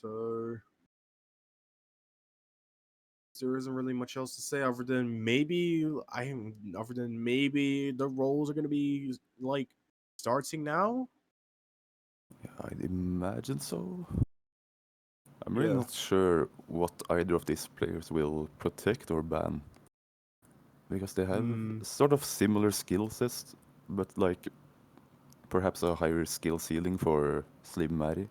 So there isn't really much else to say other than maybe the roles are gonna be like starting now. I'd imagine so. I'm really Yeah. not sure what either of these players will protect or ban. Because they have sort of similar skill sets, but like perhaps a higher skill ceiling for Sleeby Maddy.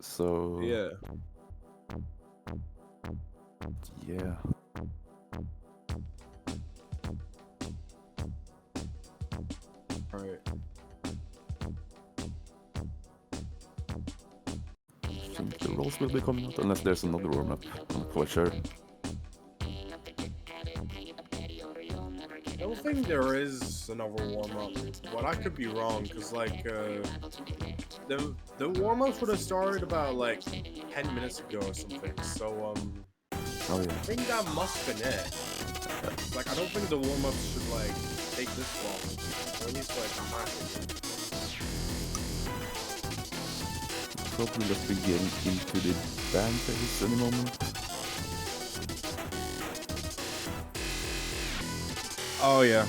So Yeah. yeah. Right. I think the roles will be coming out unless there's another warm-up. I'm not quite sure. I don't think there is another warm up, but I could be wrong because like the warm ups would have started about like 10 minutes ago or something. So Oh yeah. I think that must have been it. Like I don't think the warm ups should like take this long, or at least like in my opinion. Probably just be getting into the ban phase any moment. Oh yeah.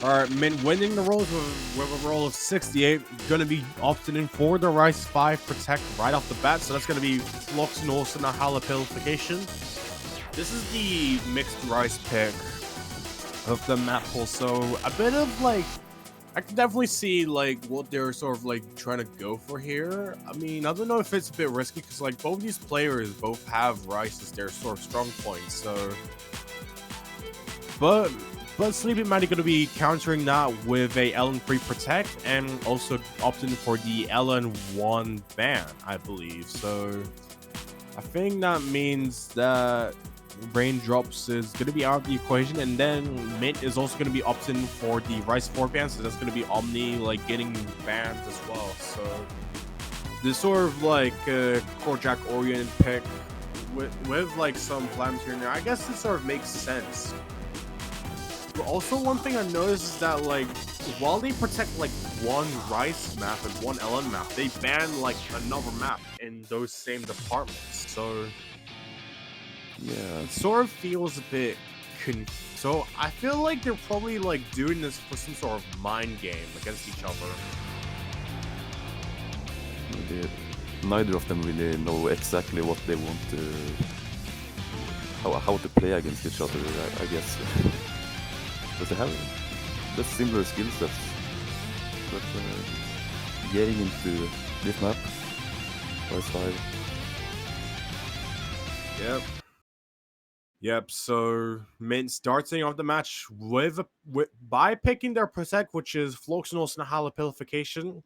Alright, Mint winning the rolls with a roll of 68. Gonna be opting in for the Rice 5 Protect right off the bat. So that's gonna be Flux and also Nahala Purification. This is the mixed Rice pick of the map pool. So a bit of like, I can definitely see like what they're sort of like trying to go for here. I mean, I don't know if it's a bit risky because like both these players both have Rice as their sort of strong points. So, but Sleepy Maddy going to be countering that with a LN3 Protect and also opting for the LN1 ban, I believe. So I think that means that Raindrops is going to be out of the equation, and then Mint is also going to be opting for the Rice 4 ban, so that's going to be Omni like getting banned as well. So this sort of like core jack oriented pick with like some plans here and there, I guess it sort of makes sense. But also one thing I noticed is that like while they protect like one Rice map and one LN map, they ban like another map in those same departments. So yeah, it sort of feels a bit so I feel like they're probably like doing this for some sort of mind game against each other. neither of them really know exactly what they want to, how to play against each other, I guess. But they have the similar skill sets. But getting into this map, RS5. Yep, so MyntT starting off the match by picking their protect, which is Floxinol Snahala Pilification.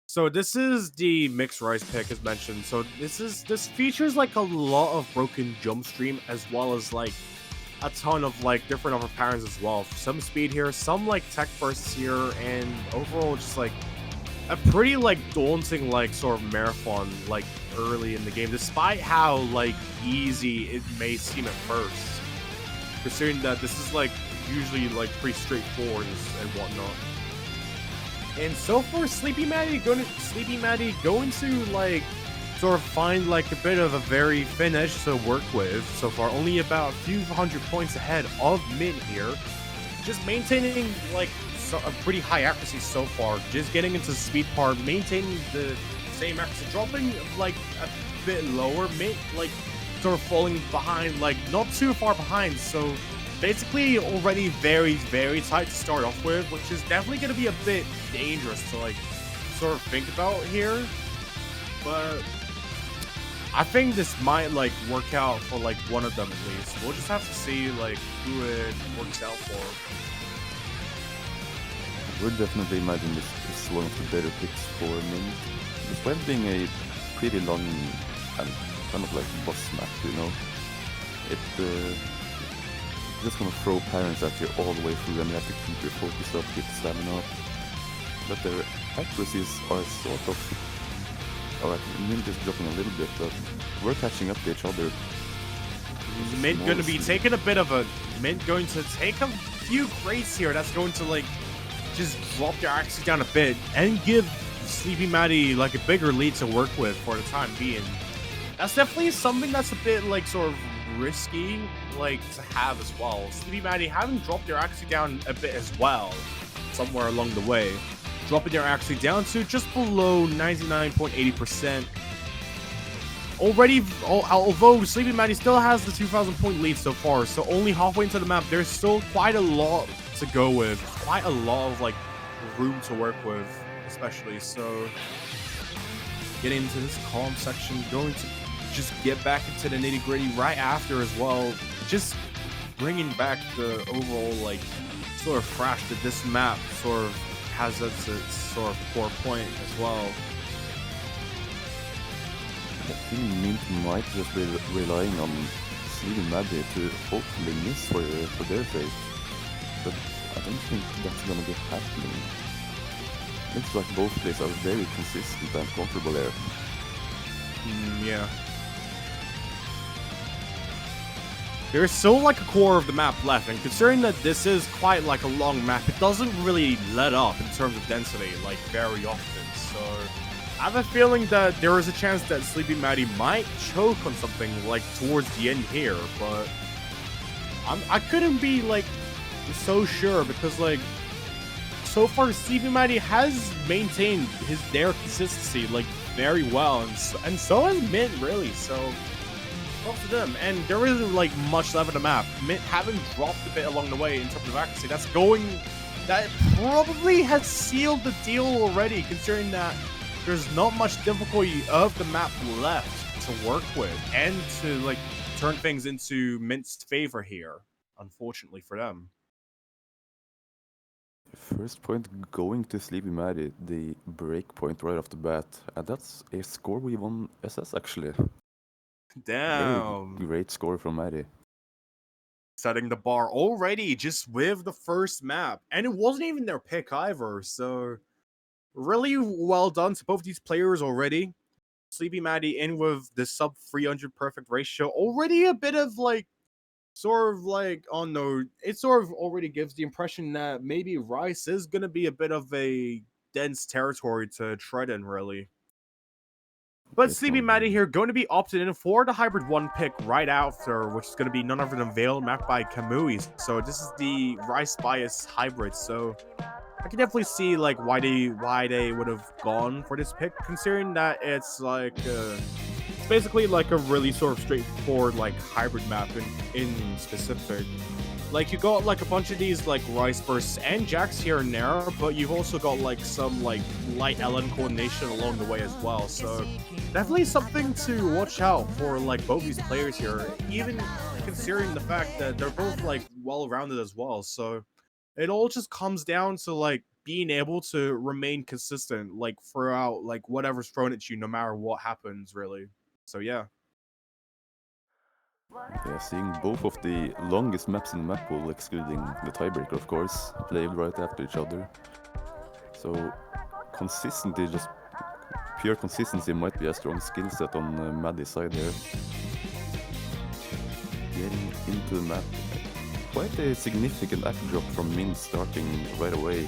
So this is the mixed rise pick as mentioned. So this features like a lot of broken jump stream as well as like a ton of like different other patterns as well. Some speed here, some like tech bursts here, and overall just like a pretty like daunting like sort of marathon like early in the game, despite how like easy it may seem at first, considering that this is like usually like pretty straightforward and whatnot. And so far, Sleeby Maddy going to like sort of find like a bit of a very thin edge to work with so far. Only about a few hundred points ahead of MyntT here, just maintaining like a pretty high accuracy so far. Just getting into the speed part, maintaining the same accuracy, dropping like a bit lower. MyntT like sort of falling behind, like not too far behind. So basically already very, very tight to start off with, which is definitely going to be a bit dangerous to like sort of think about here. But I think this might like work out for like one of them at least. We'll just have to see like who it works out for. I would definitely imagine this is one of the better picks for MyntT. Despite being a pretty long and kind of like boss map, you know, it just gonna throw parents at you all the way through, and you have to keep your focus up, keep stamina up. But their accuracies are sort of... Alright, MyntT is dropping a little bit, but we're catching up to each other. MyntT going to be taking a bit of a... MyntT going to take a few crates here. That's going to like just drop their accuracy down a bit and give Sleeby Maddy like a bigger lead to work with for the time being. That's definitely something that's a bit like sort of risky like to have as well. Sleeby Maddy having dropped their accuracy down a bit as well somewhere along the way, dropping their accuracy down to just below 99.80%. Already, although Sleeby Maddy still has the 2,000 point lead so far, so only halfway into the map, there's still quite a lot to go with, quite a lot of like room to work with, especially. So getting into this calm section, going to just get back into the nitty gritty right after as well, just bringing back the overall like sort of thrash that this map sort of has as its sort of core point as well. I think MyntT might just be relying on Sleeby Maddy to hopefully miss for their sake, but I don't think that's gonna be happening. Looks like both players are very consistent and comfortable there. Yeah. There's still like a core of the map left, and considering that this is quite like a long map, it doesn't really let up in terms of density like very often. So I have a feeling that there is a chance that Sleeby Maddy might choke on something like towards the end here, but I couldn't be like so sure because like so far Sleeby Maddy has maintained their consistency like very well, and so has MyntT really. So props to them, and there isn't like much left of the map. MyntT having dropped a bit along the way in terms of accuracy, that probably has sealed the deal already, considering that there's not much difficulty of the map left to work with and to like turn things into MyntT's favor here, unfortunately for them. First point going to Sleeby Maddy, the break point right off the bat, and that's a score we won SS actually. Damn. Very great score from Maddy. Setting the bar already just with the first map, and it wasn't even their pick either, so really well done to both these players already. Sleeby Maddy in with the sub 300 perfect ratio, already a bit of like sort of like on no, it sort of already gives the impression that maybe Rice is gonna be a bit of a dense territory to tread in, really. But Sleeby Maddy here going to be opted in for the hybrid 1 pick right after, which is going to be none other than Veil, mapped by Kamui. So this is the Rice bias hybrid. So I can definitely see like why they would have gone for this pick, considering that it's basically like a really sort of straightforward like hybrid map in specific. Like you got like a bunch of these like rice bursts and jacks here and there, but you've also got like some like light LN coordination along the way as well. So definitely something to watch out for like both these players here, even considering the fact that they're both like well-rounded as well. So it all just comes down to like being able to remain consistent like throughout like whatever's thrown at you, no matter what happens, really. So yeah. Yeah, seeing both of the longest maps in the map pool, excluding the tiebreaker, of course, played right after each other. So consistency, just pure consistency, might be a strong skill set on Maddy's side here. Getting into the map. Quite a significant act drop from MyntT starting right away.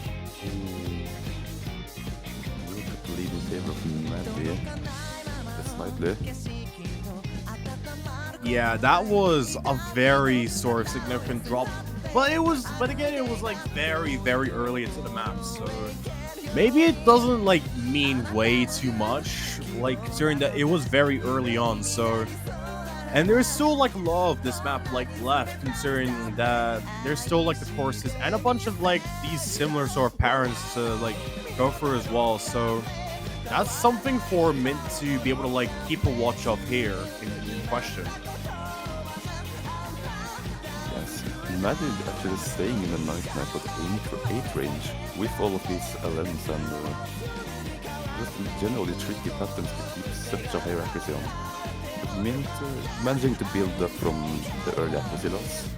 Look at the lead in favor of Maddy. Just slightly. Yeah, that was a very sort of significant drop. But again, it was like very, very early into the map, so maybe it doesn't like mean way too much, like considering that it was very early on, so and there's still like a lot of this map like left, considering that there's still like the courses and a bunch of like these similar sort of patterns to like go through as well. So that's something for MyntT to be able to like keep a watch of here in question. Yes, Maddy actually staying in the 9th map with aim for 8 range with all of these LMs and just generally tricky patterns to keep such a high accuracy on. But MyntT managing to build up from the early accuracy loss.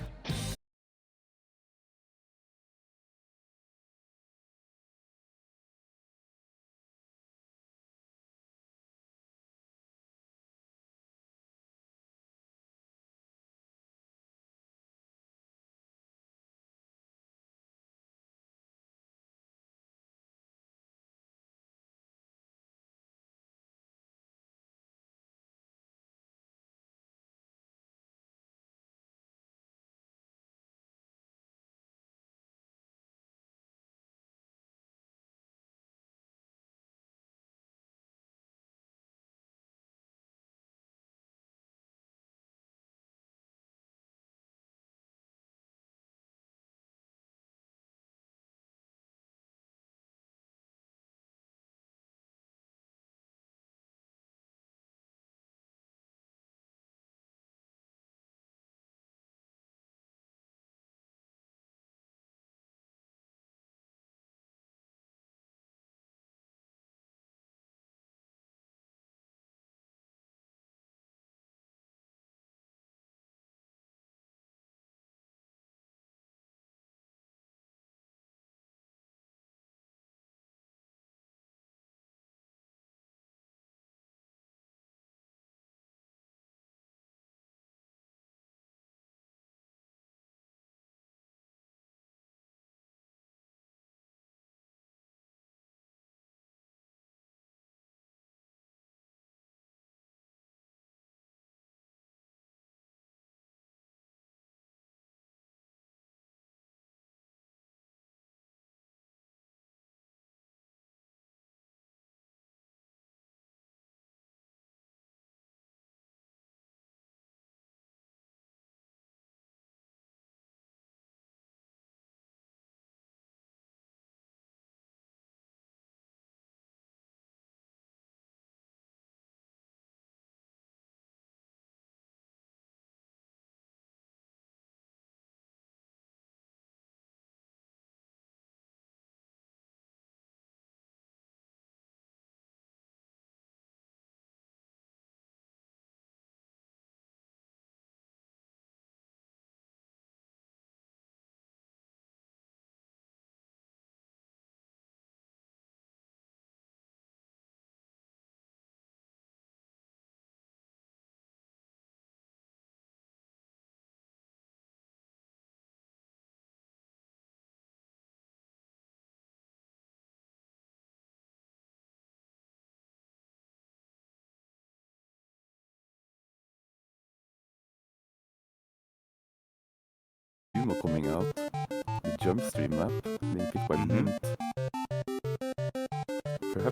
Sumo coming out, the jump stream map being picked by MyntT.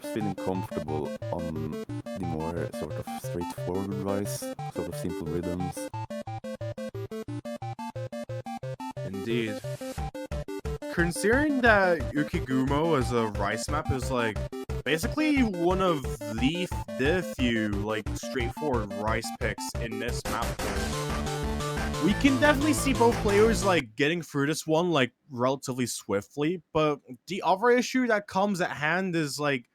perhaps feeling comfortable on the more sort of straightforward rise, sort of simple rhythms. Indeed. Considering that Ukigumo as a rice map is like basically one of the few like straightforward rice picks in this map pool, we can definitely see both players like getting through this one like relatively swiftly. But the other issue that comes at hand is like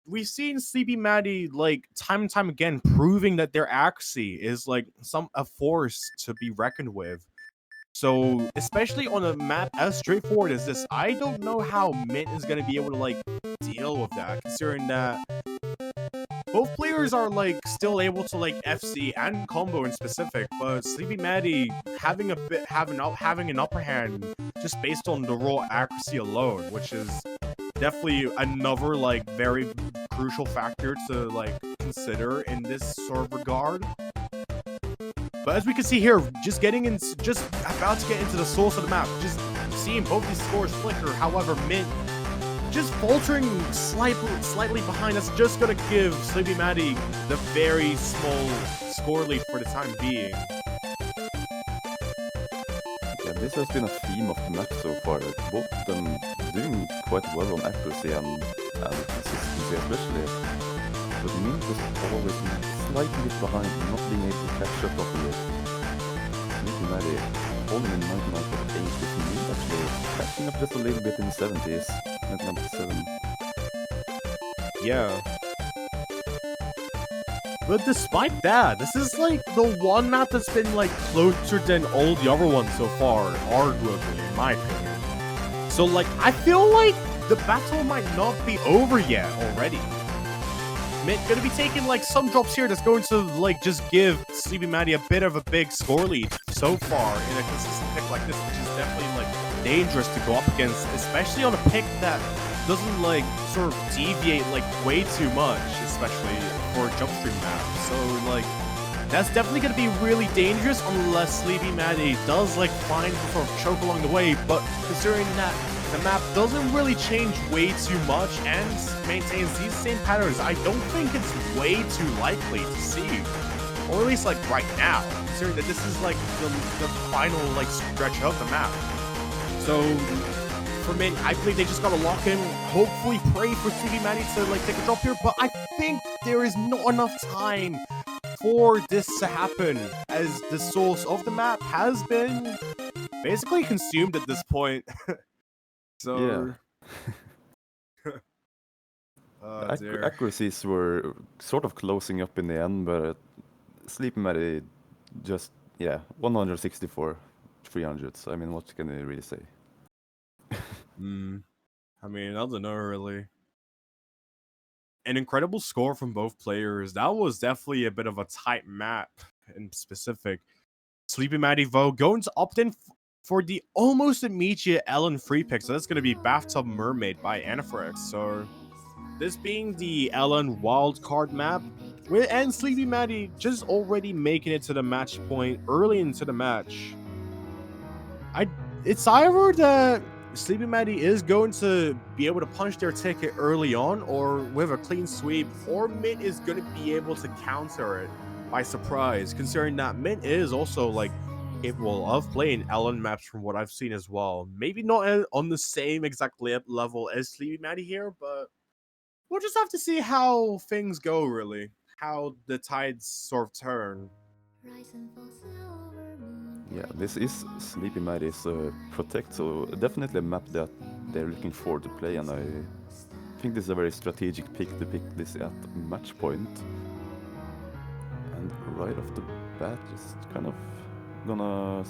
we've seen Sleepy Maddy like time and time again proving that their accuracy is like a force to be reckoned with. So, especially on a map as straightforward as this, I don't know how MyntT is going to be able to, like, deal with that, considering that both players are, like, still able to, like, FC and combo in specific, but Sleepy Maddy having an upper hand just based on the raw accuracy alone, which is definitely another, like, very crucial factor to, like, consider in this sort of regard. But as we can see here, just about to get into the source of the map, just seeing both these scores flicker. However, MyntT just faltering slightly behind. That's just gonna give Sleepy Maddy the very small score lead for the time being. Yeah, this has been a theme of the map so far. Both of them doing quite well on accuracy and consistency especially. But MyntT was always slightly bit behind, not being able to catch up properly. Sleepy Maddy holding in 99.8 with MyntT actually catching up just a little bit in the 70s, 99.7. Yeah. But despite that, this is like the one map that's been like closer than all the other ones so far, arguably, in my opinion. So like, I feel like the battle might not be over yet already. MyntT gonna be taking like some drops here that's going to like just give Sleepy Maddy a bit of a big score lead so far in a consistent pick like this, which is definitely like dangerous to go up against, especially on a pick that doesn't like sort of deviate like way too much, especially for a jump stream map. So like that's definitely gonna be really dangerous unless Sleepy Maddy does like find some sort of choke along the way. But considering that the map doesn't really change way too much and maintains these same patterns, I don't think it's way too likely to see. Or at least like right now, considering that this is like the final like stretch of the map. So for MyntT, I believe they just gotta lock in, hopefully pray for Sleepy Maddy to like take a drop here, but I think there is not enough time for this to happen, as the source of the map has been basically consumed at this point. So, yeah. Oh, dear. Accuracies were sort of closing up in the end, but Sleepy Maddy just, yeah, 164 300s. I mean, what can they really say? I mean, I don't know, really. An incredible score from both players. That was definitely a bit of a tight map in specific. Sleepy Maddy, though, going to opt in for the almost immediate Ellen free pick. So that's going to be Bathtub Mermaid by Anaphrix. So this being the Ellen wildcard map, and Sleepy Maddy just already making it to the match point early into the match. It's either that Sleepy Maddy is going to be able to punch their ticket early on or with a clean sweep, or MyntT is going to be able to counter it by surprise, considering that MyntT is also like capable of playing Ellen maps from what I've seen as well. Maybe not on the same exact level as Sleepy Maddy here, but we'll just have to see how things go, really. How the tides sort of turn. Yeah, this is Sleepy Maddy's Protect, so definitely a map that they're looking forward to play, and I think this is a very strategic pick to pick this at match point. And right off the bat, just kind of gonna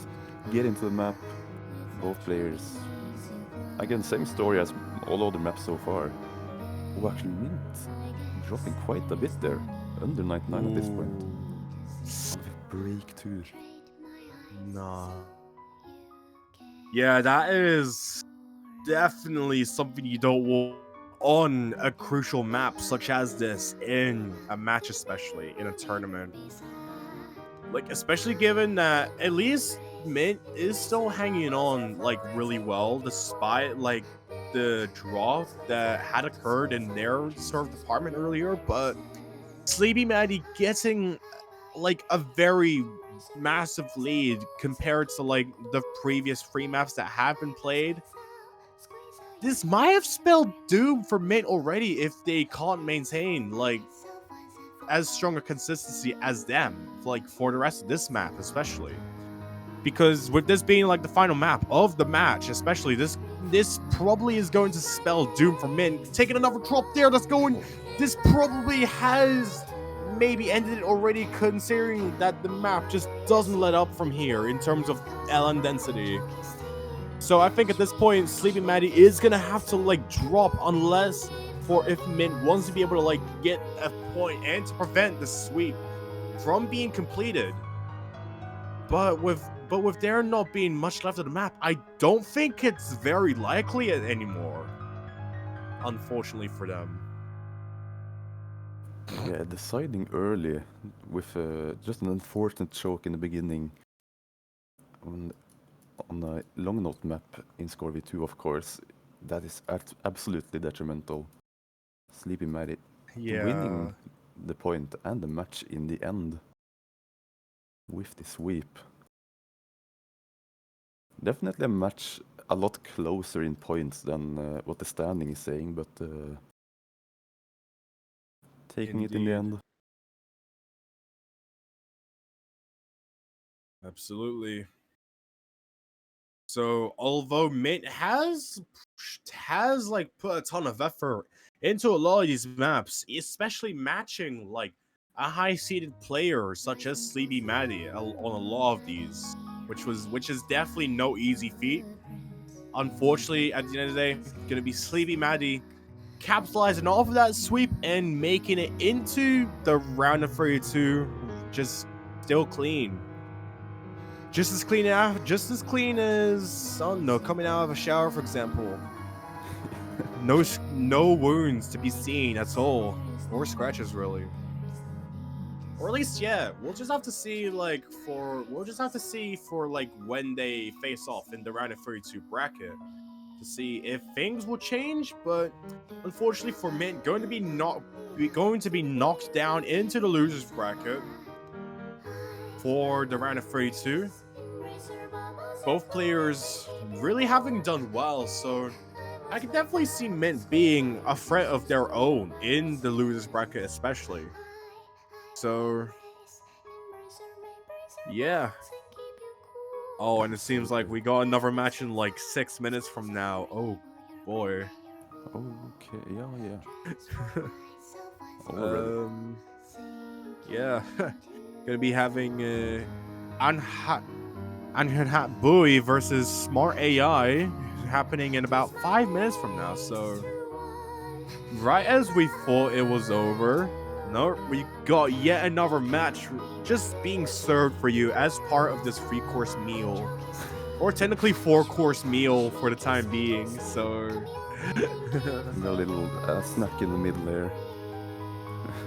get into the map. Both players, again, same story as all other maps so far. Oh, actually, MyntT dropping quite a bit there, under 99 at this point. Break too. Nah. Yeah, that is definitely something you don't want on a crucial map such as this, in a match, especially in a tournament. Like, especially given that at least MyntT is still hanging on like really well, despite like the drop that had occurred in their serve department earlier, but Sleeby Maddy getting like a very massive lead compared to like the previous free maps that have been played. This might have spelled doom for Mint already if they can't maintain like as strong a consistency as them, like for the rest of this map, especially. Because with this being like the final map of the match, especially this probably is going to spell doom for Mint. Taking another drop there, that's going. This probably has maybe ended it already, considering that the map just doesn't let up from here in terms of LN density. So I think at this point, Sleepy Maddy is gonna have to like drop unless for if Mint wants to be able to like get a point and to prevent the sweep from being completed. But with there not being much left of the map, I don't think it's very likely anymore. Unfortunately for them. Yeah, deciding early with just an unfortunate choke in the beginning on a long note map in Score V2, of course, that is absolutely detrimental. Sleepy Maddy winning the point and the match in the end with the sweep. Definitely a match a lot closer in points than what the standing is saying, but taking it in the end. Absolutely. So although Mint has like put a ton of effort into a lot of these maps, especially matching like a high-seeded player such as Sleeby Maddy on a lot of these, which is definitely no easy feat. Unfortunately, at the end of the day, gonna be Sleeby Maddy capitalizing off of that sweep and making it into the round of 32 just still clean. Just as clean as I don't know, coming out of a shower, for example. No wounds to be seen at all, or scratches really. Or at least, yeah, we'll just have to see for like when they face off in the round of 32 bracket to see if things will change. But unfortunately for Mint, going to be knocked down into the losers bracket for the round of 32. Both players really having done well, so I can definitely see Mint being a threat of their own in the losers bracket, especially. So, yeah. Oh, and it seems like we got another match in like 6 minutes from now. Oh, boy. Okay, yeah. Yeah. Gonna be having Anhat Bui versus Smart AI happening in about 5 minutes from now. So, right as we thought it was over, no, we got yet another match just being served for you as part of this 3-course meal, or technically 4-course meal for the time being. So, a little snack in the middle there.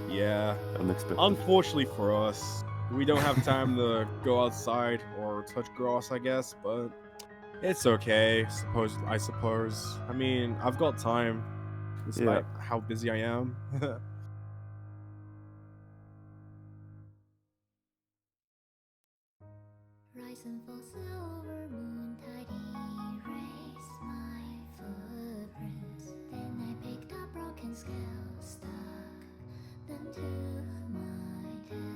Yeah. Unexpected. Unfortunately for us, we don't have time to go outside or touch grass, I guess, but it's okay. I suppose. I mean, I've got time, despite how busy I am. Rise and fall, silver moon, tidy race my footprints. Then I picked up broken scale, stuck them to my tail.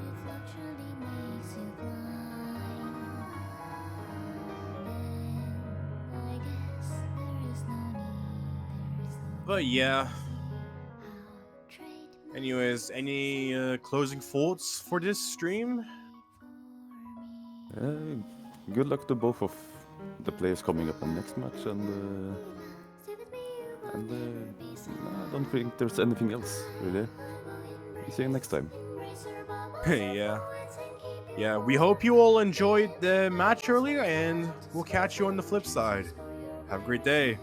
If love truly makes you blind, then I guess there is no need. But yeah. Anyways, any closing thoughts for this stream? Good luck to both of the players coming up in next match, and I don't think there's anything else really. See you next time. Yeah, we hope you all enjoyed the match earlier, and we'll catch you on the flip side. Have a great day.